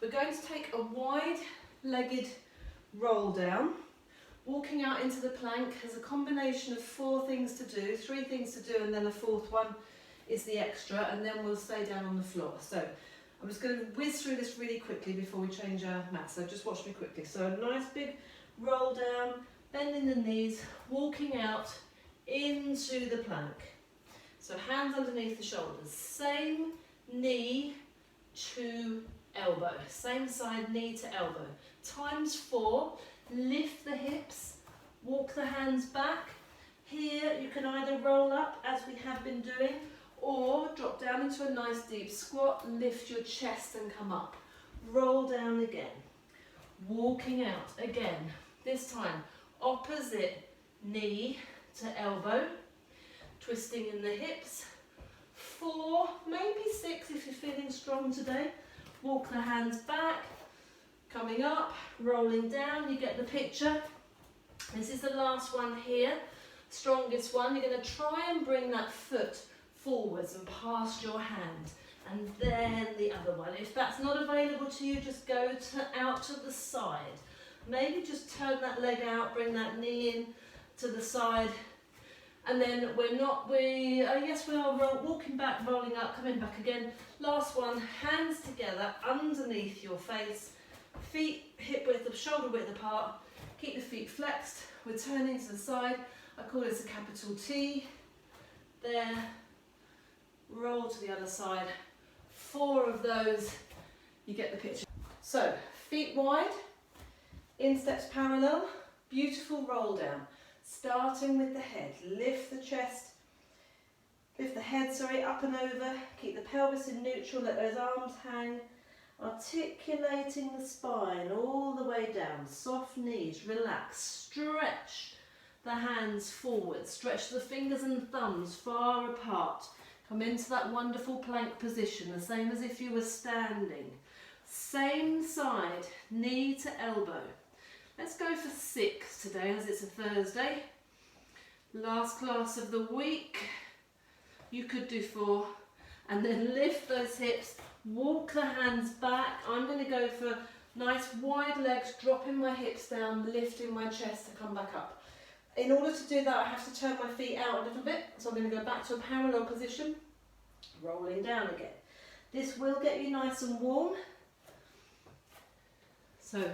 We're going to take a wide-legged roll down, walking out into the plank. There's a combination of 4 things to do, 3 things to do, and then a 4th one is the extra, and then we'll stay down on the floor. So I'm just going to whiz through this really quickly before we change our mat, so just watch me quickly. So a nice big roll down, bending the knees, walking out into the plank. So hands underneath the shoulders, same knee to elbow, same side knee to elbow, times 4, lift the hips, walk the hands back. Here you can either roll up as we have been doing, or drop down into a nice deep squat, lift your chest and come up. Roll down again, walking out again, this time opposite knee to elbow, twisting in the hips. 4, maybe 6 if you're feeling strong today. Walk the hands back, coming up, rolling down, you get the picture. This is the last one here, strongest one. You're going to try and bring that foot forwards and past your hand, and then the other one. If that's not available to you, just go out to the side. Maybe just turn that leg out, bring that knee in to the side, and then we are walking back, rolling up, coming back again. Last one, hands together underneath your face, feet hip width, shoulder width apart. Keep the feet flexed. We're turning to the side. I call this a capital T. There. Roll to the other side. 4 of those. You get the picture. So feet wide, insteps parallel. Beautiful roll down. Starting with the head. Lift the chest. Lift the head, up and over. Keep the pelvis in neutral. Let those arms hang. Articulating the spine all the way down. Soft knees, relax, stretch the hands forward. Stretch the fingers and thumbs far apart. Come into that wonderful plank position, the same as if you were standing. Same side, knee to elbow. Let's go for 6 today as it's a Thursday. Last class of the week. You could do 4. And then lift those hips. Walk the hands back. I'm going to go for nice wide legs, dropping my hips down, lifting my chest to come back up. In order to do that, I have to turn my feet out a little bit. So I'm going to go back to a parallel position, rolling down again. This will get you nice and warm. So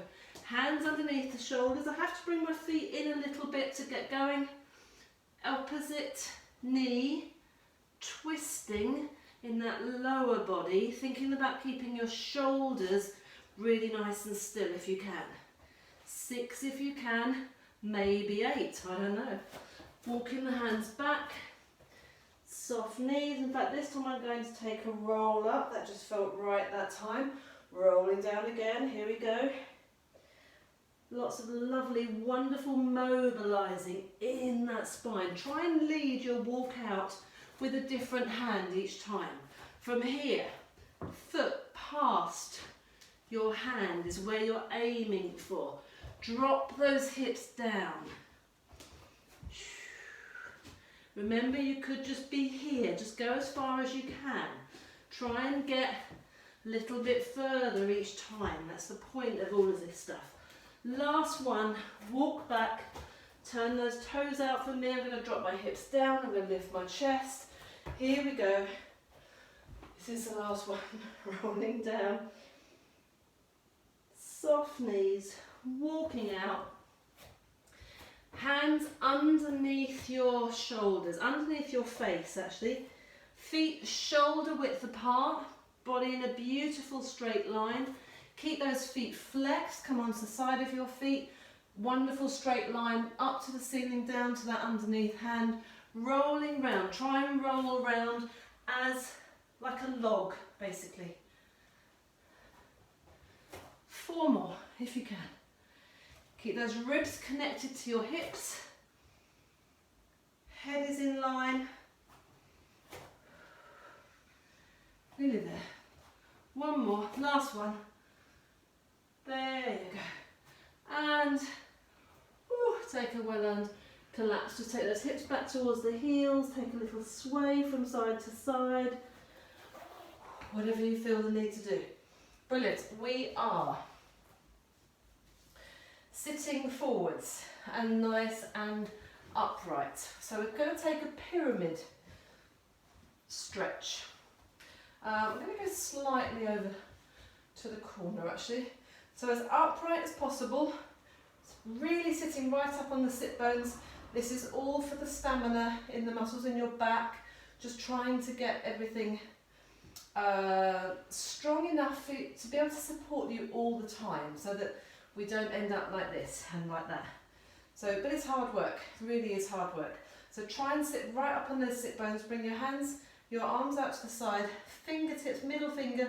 hands underneath the shoulders. I have to bring my feet in a little bit to get going. Opposite knee, twisting in that lower body, thinking about keeping your shoulders really nice and still if you can. 6 if you can, maybe 8, I don't know. Walking the hands back, soft knees. In fact, this time I'm going to take a roll up. That just felt right that time. Rolling down again, here we go. Lots of lovely, wonderful mobilizing in that spine. Try and lead your walk out with a different hand each time. From here, foot past your hand is where you're aiming for. Drop those hips down. Remember, you could just be here. Just go as far as you can. Try and get a little bit further each time. That's the point of all of this stuff. Last one, walk back. Turn those toes out for me. I'm going to drop my hips down. I'm going to lift my chest. Here we go. This is the last one. Rolling down. Soft knees. Walking out. Hands underneath your shoulders, underneath your face actually. Feet shoulder width apart. Body in a beautiful straight line. Keep those feet flexed. Come onto the side of your feet. Wonderful straight line up to the ceiling, down to that underneath hand. Rolling round. Try and roll around as like a log, basically. 4 more if you can. Keep those ribs connected to your hips. Head is in line. Nearly there. 1 more, last one. There you go. And take a well-earned collapse. Just take those hips back towards the heels. Take a little sway from side to side. Whatever you feel the need to do. Brilliant. We are sitting forwards and nice and upright. So we're going to take a pyramid stretch. I'm going to go slightly over to the corner actually. So as upright as possible, really sitting right up on the sit bones. This is all for the stamina in the muscles in your back, just trying to get everything strong enough to be able to support you all the time so that we don't end up like this and like that. So, but it's hard work, it really is hard work. So try and sit right up on those sit bones, bring your hands, your arms out to the side, fingertips, middle finger,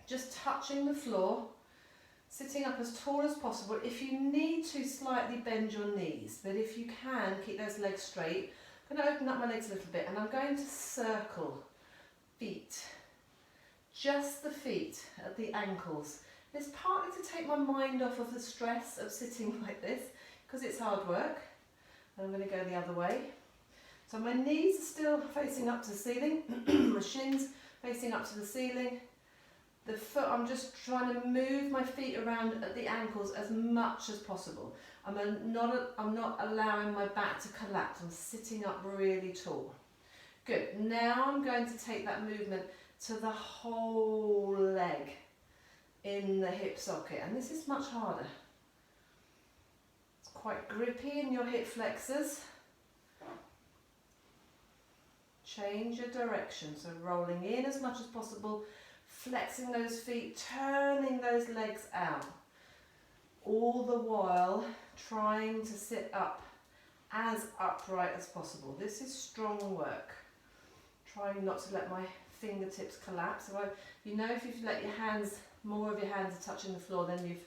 just touching the floor, sitting up as tall as possible. If you need to, slightly bend your knees, but if you can, keep those legs straight. I'm going to open up my legs a little bit and I'm going to circle feet, just the feet at the ankles. It's partly to take my mind off of the stress of sitting like this, because it's hard work. And I'm going to go the other way. So my knees are still facing up to the ceiling, my shins facing up to the ceiling. The foot, I'm just trying to move my feet around at the ankles as much as possible. I'm not allowing my back to collapse. I'm sitting up really tall. Good. Now I'm going to take that movement to the whole leg in the hip socket, and this is much harder. It's quite grippy in your hip flexors. Change your direction, so rolling in as much as possible, flexing those feet, turning those legs out, all the while trying to sit up as upright as possible. This is strong work. Trying not to let my fingertips collapse. So you know, if you've let your hands, more of your hands are touching the floor, then you've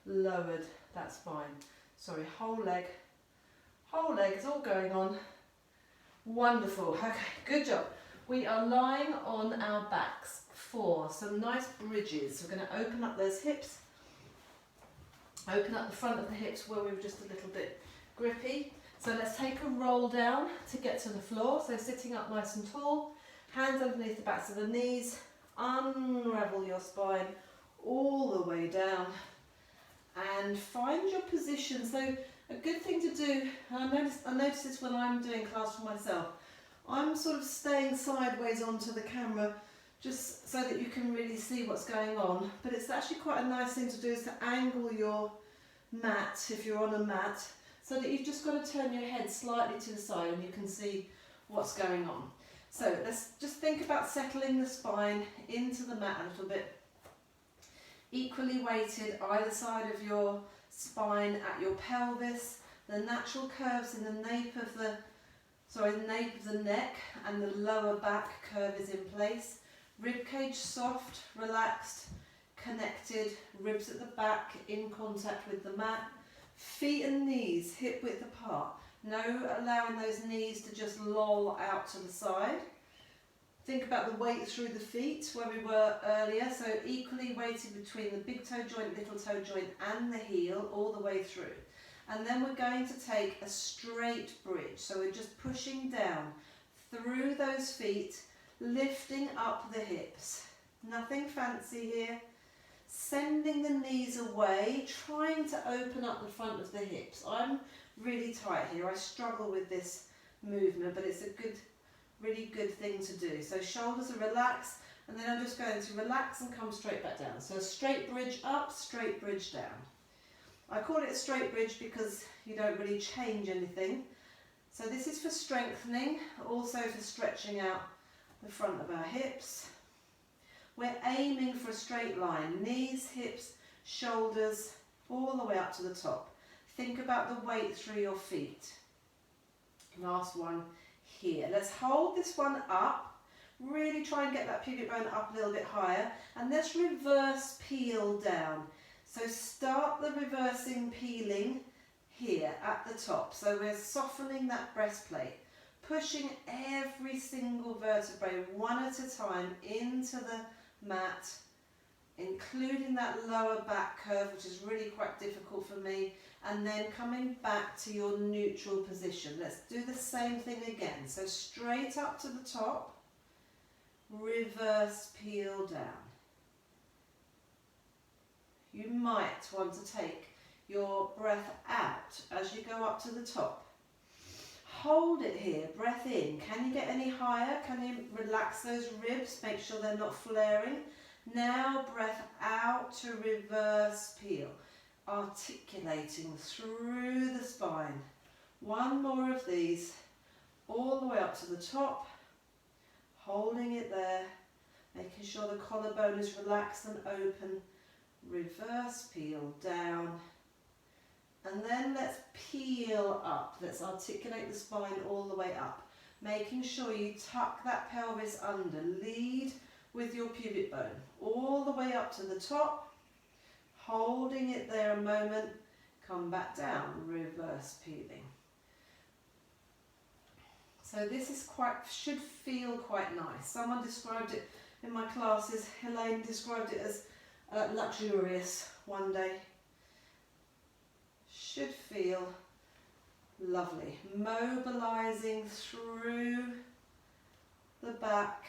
lowered that spine. Sorry, whole leg is all going on. Wonderful. Okay, good job. We are lying on our backs for some nice bridges. We're going to open up those hips, open up the front of the hips where we were just a little bit grippy. So let's take a roll down to get to the floor. So sitting up nice and tall, hands underneath the backs of the knees, unravel your spine all the way down and find your position. So a good thing to do, I notice this when I'm doing class for myself, I'm sort of staying sideways onto the camera just so that you can really see what's going on. But it's actually quite a nice thing to do, is to angle your mat, if you're on a mat, so that you've just got to turn your head slightly to the side and you can see what's going on. So let's just think about settling the spine into the mat a little bit. Equally weighted either side of your spine at your pelvis, the natural curves in the nape of the neck and the lower back curve is in place. Rib cage soft, relaxed, connected, ribs at the back in contact with the mat. Feet and knees hip width apart. No allowing those knees to just loll out to the side. Think about the weight through the feet where we were earlier, so equally weighted between the big toe joint, little toe joint and the heel all the way through. And then we're going to take a straight bridge, so we're just pushing down through those feet, lifting up the hips. Nothing fancy here. Sending the knees away, trying to open up the front of the hips. I'm really tight here, I struggle with this movement, but it's a really good thing to do. So shoulders are relaxed, and then I'm just going to relax and come straight back down. So a straight bridge up, straight bridge down. I call it a straight bridge because you don't really change anything. So this is for strengthening, also for stretching out the front of our hips. We're aiming for a straight line, knees, hips, shoulders, all the way up to the top. Think about the weight through your feet. Last one here. Let's hold this one up, really try and get that pubic bone up a little bit higher, and let's reverse peel down. So start the reversing peeling here at the top. So we're softening that breastplate, pushing every single vertebrae one at a time into the mat, including that lower back curve, which is really quite difficult for me, and then coming back to your neutral position. Let's do the same thing again. So straight up to the top, reverse peel down. you might want to take your breath out as you go up to the top. Hold it here, breath in. Can you get any higher? Can you relax those ribs? Make sure they're not flaring. Now breath out to reverse peel, articulating through the spine. One more of these, all the way up to the top, holding it there, making sure the collarbone is relaxed and open. Reverse peel down, and then let's peel up. Let's articulate the spine all the way up, making sure you tuck that pelvis under. Lead with your pubic bone all the way up to the top, holding it there a moment. Come back down, reverse peeling. So this is should feel quite nice. Someone described it in my classes. Helene described it as luxurious one day. Should feel lovely. Mobilizing through the back.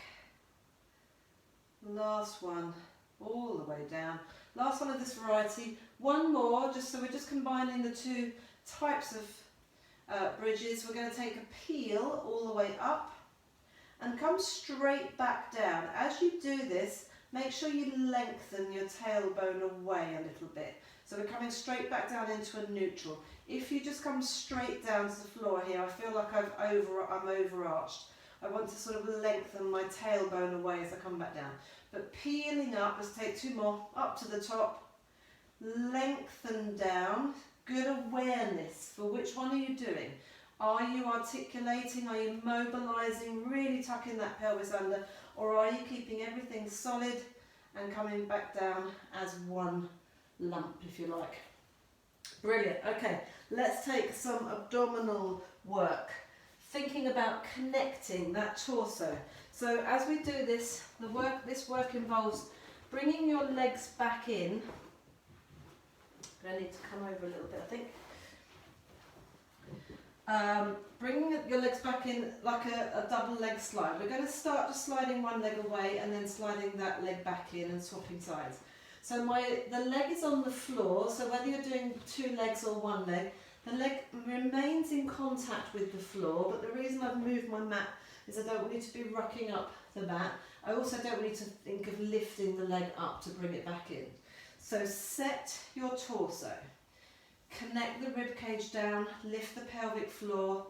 Last one, all the way down. Last one of this variety. One more, so we're just combining the two types of bridges. We're going to take a peel all the way up and come straight back down. As you do this, make sure you lengthen your tailbone away a little bit. So we're coming straight back down into a neutral. If you just come straight down to the floor here, I feel like I'm overarched. I want to sort of lengthen my tailbone away as I come back down. But peeling up, let's take two more, up to the top, lengthen down, good awareness for which one are you doing. Are you articulating, are you mobilizing, really tucking that pelvis under, or are you keeping everything solid and coming back down as one lump, if you like. Brilliant. Okay, let's take some abdominal work. Thinking about connecting that torso. So as we do this, this work involves bringing your legs back in. I need to come over a little bit, I think. Bringing your legs back in like a double leg slide. We're going to start just sliding one leg away and then sliding that leg back in and swapping sides. So the leg is on the floor, so whether you're doing two legs or one leg, the leg remains in contact with the floor, but the reason I've moved my mat is I don't want you to be rocking up the mat. I also don't want you to think of lifting the leg up to bring it back in. So set your torso, connect the rib cage down, lift the pelvic floor,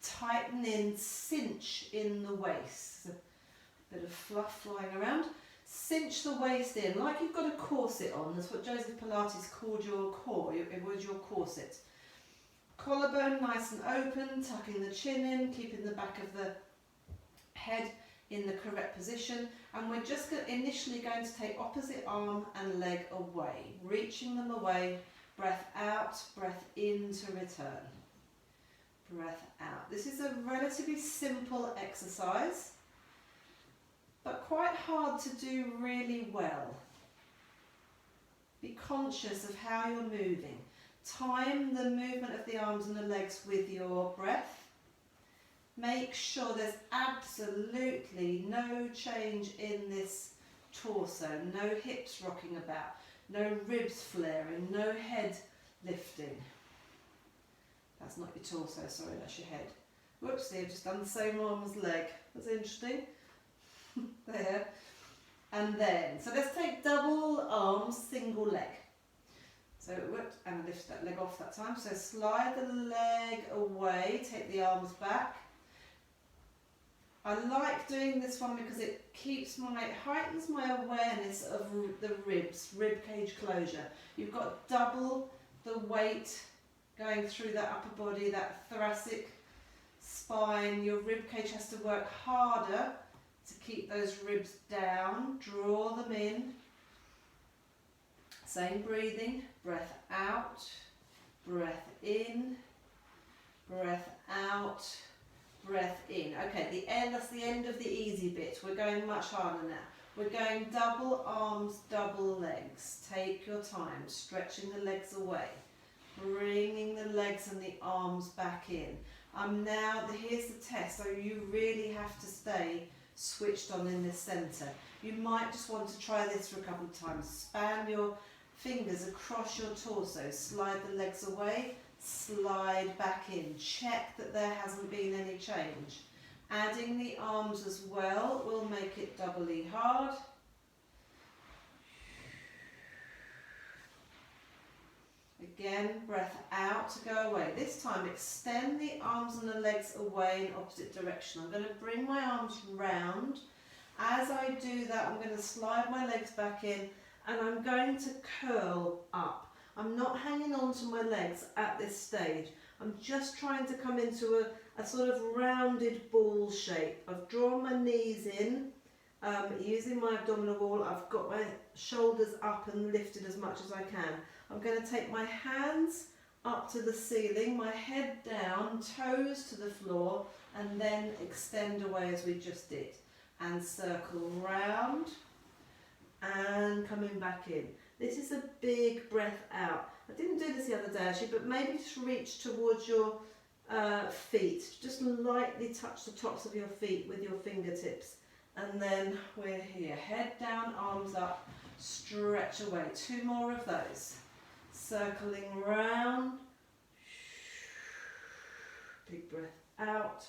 tighten in, cinch in the waist. A bit of fluff flying around. Cinch the waist in, like you've got a corset on. That's what Joseph Pilates called your core, it was your corset. Collarbone nice and open, tucking the chin in, keeping the back of the head in the correct position. And we're just initially going to take opposite arm and leg away, reaching them away. Breath out, breath in to return. Breath out. This is a relatively simple exercise, but quite hard to do really well. Be conscious of how you're moving. Time the movement of the arms and the legs with your breath. Make sure there's absolutely no change in this torso, no hips rocking about, no ribs flaring, no head lifting. That's not your torso, sorry, that's your head. Whoopsie, I've just done the same arm as leg. That's interesting. There. And then, so let's take double arms, single leg. So whoops, and lift that leg off that time. So slide the leg away, take the arms back. I like doing this one because it heightens my awareness of the ribs, rib cage closure. You've got double the weight going through that upper body, that thoracic spine. Your rib cage has to work harder to keep those ribs down. Draw them in. Same breathing. Breath out, breath in, breath out, breath in. Okay, that's the end of the easy bit. We're going much harder now. We're going double arms, double legs. Take your time, stretching the legs away, bringing the legs and the arms back in. Here's the test, so you really have to stay switched on in this centre. You might just want to try this for a couple of times. Span your fingers across your torso, slide the legs away, slide back in. Check that there hasn't been any change. Adding the arms as well will make it doubly hard. Again, breath out to go away. This time extend the arms and the legs away in opposite direction. I'm going to bring my arms round. As I do that, I'm going to slide my legs back in and I'm going to curl up. I'm not hanging on to my legs at this stage. I'm just trying to come into a sort of rounded ball shape. I've drawn my knees in, using my abdominal wall. I've got my shoulders up and lifted as much as I can. I'm going to take my hands up to the ceiling, my head down, toes to the floor, and then extend away as we just did. And circle round and coming back in. This is a big breath out. I didn't do this the other day actually, but maybe just reach towards your feet. Just lightly touch the tops of your feet with your fingertips. And then we're here. Head down, arms up, stretch away. 2 more of those. Circling round. Big breath out.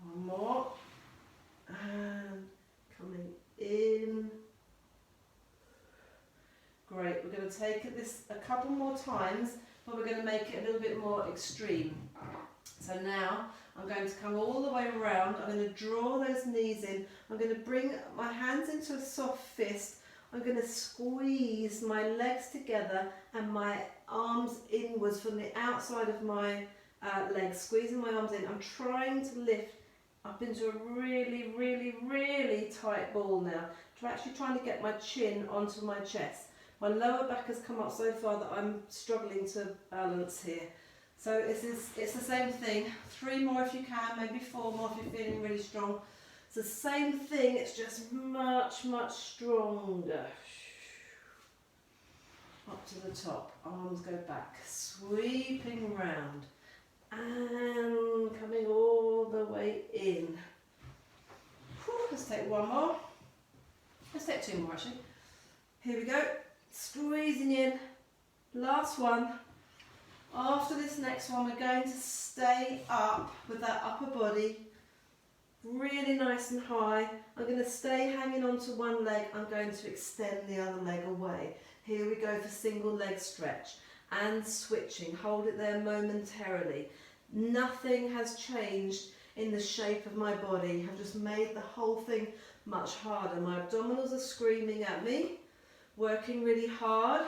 One more. And coming in. Great, we're going to take this a couple more times, but we're going to make it a little bit more extreme. So now I'm going to come all the way around. I'm going to draw those knees in. I'm going to bring my hands into a soft fist. I'm going to squeeze my legs together and my arms inwards from the outside of my legs, squeezing my arms in. I'm trying to lift up into a really, really, really tight ball now. I'm actually trying to get my chin onto my chest. My lower back has come up so far that I'm struggling to balance here. So it's the same thing. 3 more if you can, maybe 4 more if you're feeling really strong. It's the same thing, it's just much, much stronger. Up to the top, arms go back, sweeping round and coming all the way in. Whew, let's take 1 more. Let's take 2 more actually. Here we go. Squeezing in, last one. After this next one, we're going to stay up with that upper body, really nice and high. I'm going to stay hanging onto one leg. I'm going to extend the other leg away. Here we go for single leg stretch and switching. Hold it there momentarily. Nothing has changed in the shape of my body. I've just made the whole thing much harder. My abdominals are screaming at me. Working really hard,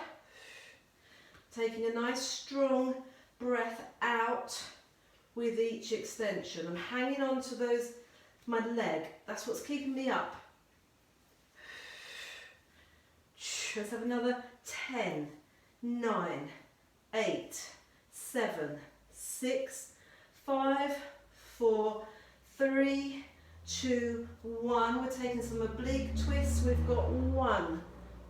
taking a nice strong breath out with each extension. I'm hanging on to my leg, that's what's keeping me up. Let's have another 10, 9, 8, 7, 6, 5, 4, 3, 2, 1. We're taking some oblique twists. We've got 1,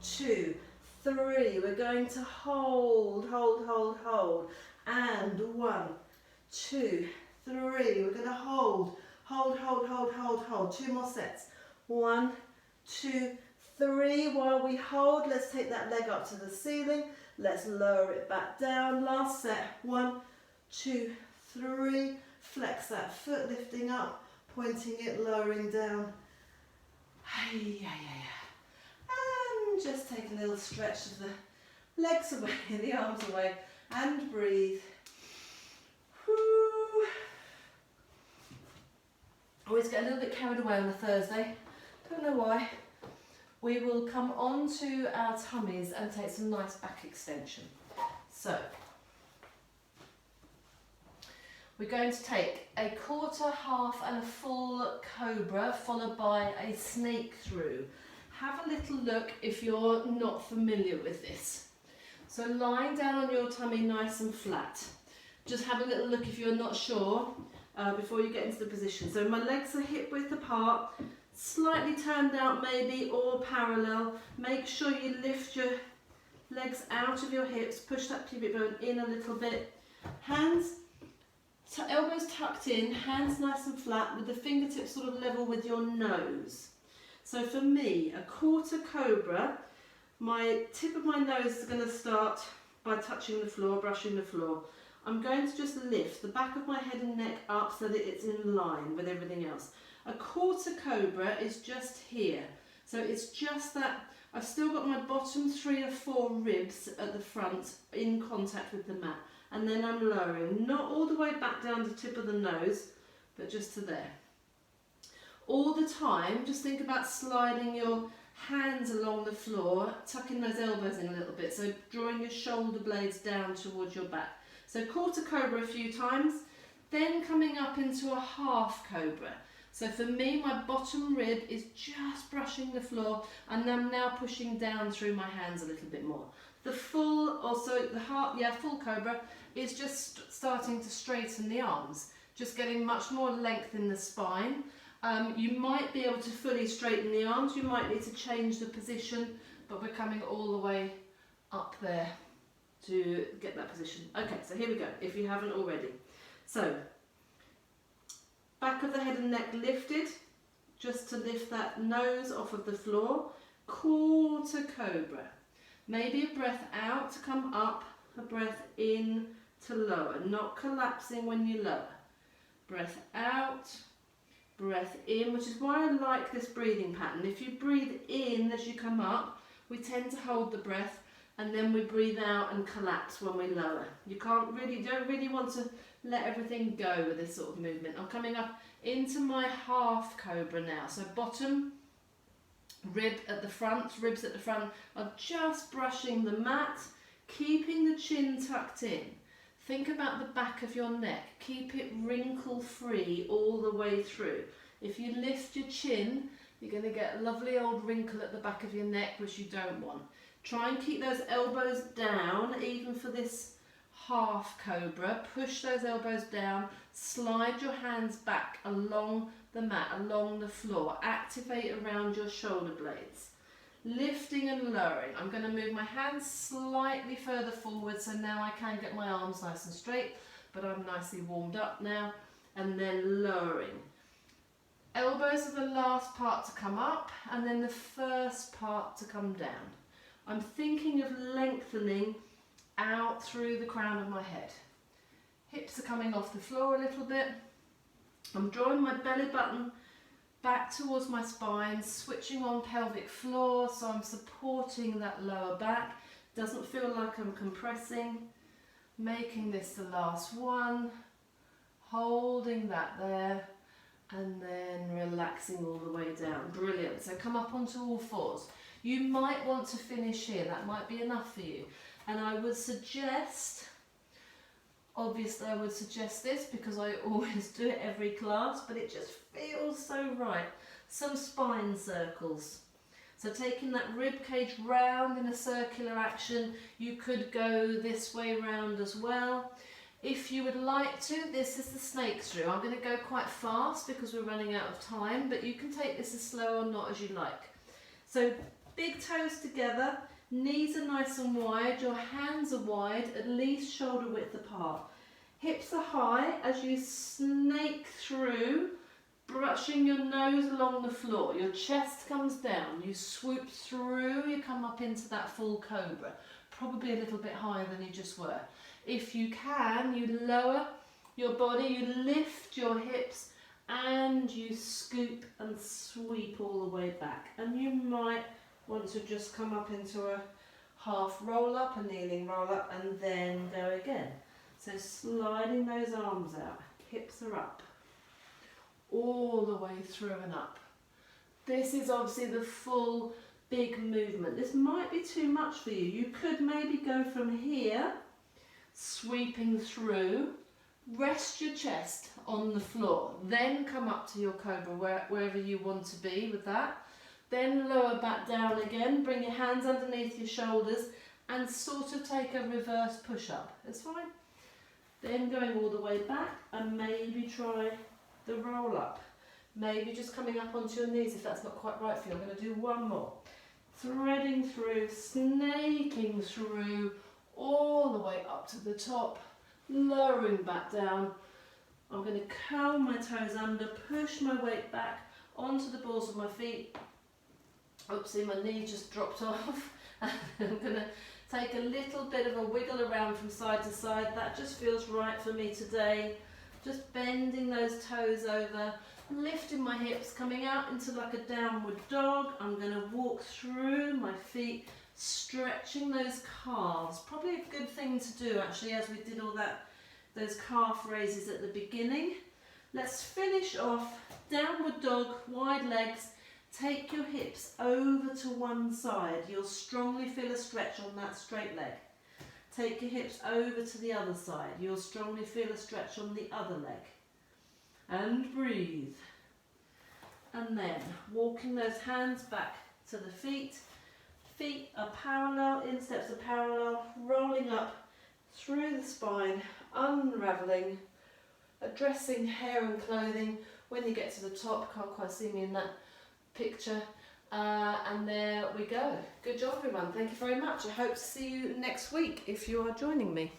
2, 3. We're going to hold, and 1, 2, 3. We're going to hold. 2 more sets. 1, 2, 3. While we hold, let's take that leg up to the ceiling. Let's lower it back down. Last set. 1, 2, 3. Flex that foot, lifting up, pointing it, lowering down. Just take a little stretch of the legs away, the arms away, and breathe. Whoo. Always get a little bit carried away on a Thursday. Don't know why. We will come on to our tummies and take some nice back extension. So, we're going to take a quarter, half and a full Cobra, followed by a snake-thru. Have a little look if you're not familiar with this. So lying down on your tummy nice and flat. Just have a little look if you're not sure before you get into the position. So my legs are hip width apart, slightly turned out maybe or parallel. Make sure you lift your legs out of your hips, push that pubic bone in a little bit. Hands, elbows tucked in, hands nice and flat with the fingertips sort of level with your nose. So for me, a quarter Cobra, my tip of my nose is going to start by touching the floor, brushing the floor. I'm going to just lift the back of my head and neck up so that it's in line with everything else. A quarter Cobra is just here. So it's just that I've still got my bottom 3 or 4 ribs at the front in contact with the mat. And then I'm lowering, not all the way back down to the tip of the nose, but just to there. All the time, just think about sliding your hands along the floor, tucking those elbows in a little bit, so drawing your shoulder blades down towards your back. So quarter Cobra a few times, then coming up into a half Cobra. So for me, my bottom rib is just brushing the floor, and I'm now pushing down through my hands a little bit more. The full, also the full Cobra is just starting to straighten the arms, just getting much more length in the spine. You might be able to fully straighten the arms, you might need to change the position, but we're coming all the way up there to get that position. Okay, so here we go, if you haven't already. So, back of the head and neck lifted, just to lift that nose off of the floor. Quarter Cobra. Maybe a breath out to come up, a breath in to lower, not collapsing when you lower. Breath out, breath in, which is why I like this breathing pattern. If you breathe in as you come up, we tend to hold the breath, and then we breathe out and collapse when we lower. You don't really want to let everything go with this sort of movement. I'm coming up into my half Cobra now. So bottom ribs at the front, are just brushing the mat, keeping the chin tucked in. Think about the back of your neck. Keep it wrinkle free all the way through. If you lift your chin, you're going to get a lovely old wrinkle at the back of your neck, which you don't want. Try and keep those elbows down, even for this half Cobra. Push those elbows down, slide your hands back along the mat, along the floor. Activate around your shoulder blades. Lifting and lowering. I'm going to move my hands slightly further forward, so now I can get my arms nice and straight, but I'm nicely warmed up now. And then lowering. Elbows are the last part to come up, and then the first part to come down. I'm thinking of lengthening out through the crown of my head. Hips are coming off the floor a little bit. I'm drawing my belly button back towards my spine, switching on pelvic floor, so I'm supporting that lower back. Doesn't feel like I'm compressing. Making this the last one, holding that there, and then relaxing all the way down. Brilliant. So come up onto all fours. You might want to finish here, that might be enough for you. And I would suggest, obviously I would suggest this because I always do it every class, but it just feels so right. Some spine circles. So taking that rib cage round in a circular action, you could go this way round as well. If you would like to, this is the snake-thru. I'm going to go quite fast because we're running out of time, but you can take this as slow or not as you like. So big toes together, knees are nice and wide, your hands are wide, at least shoulder width apart. Hips are high as you snake through, brushing your nose along the floor. Your chest comes down, you swoop through, you come up into that full Cobra, probably a little bit higher than you just were. If you can, you lower your body, you lift your hips, and you scoop and sweep all the way back. And you might want to just come up into a half roll up, a kneeling roll up, and then go again. So sliding those arms out, hips are up, all the way through and up. This is obviously the full big movement. This might be too much for you. You could maybe go from here, sweeping through, rest your chest on the floor, then come up to your Cobra wherever you want to be with that. Then lower back down again, bring your hands underneath your shoulders and sort of take a reverse push-up. It's fine. Then going all the way back and maybe try the roll up. Maybe just coming up onto your knees if that's not quite right for you. I'm going to do one more. Threading through, snaking through, all the way up to the top, lowering back down. I'm going to curl my toes under, push my weight back onto the balls of my feet, Oopsie, my knee just dropped off. I'm going to take a little bit of a wiggle around from side to side. That just feels right for me today. Just bending those toes over, lifting my hips, coming out into like a downward dog. I'm going to walk through my feet, stretching those calves. Probably a good thing to do actually, as we did all those calf raises at the beginning. Let's finish off downward dog, wide legs. Take your hips over to one side. You'll strongly feel a stretch on that straight leg. Take your hips over to the other side. You'll strongly feel a stretch on the other leg. And breathe. And then walking those hands back to the feet. Feet are parallel, insteps are parallel, rolling up through the spine, unravelling, addressing hair and clothing. When you get to the top, can't quite see me in that picture, and there we go. Good job everyone, thank you very much. I hope to see you next week if you are joining me.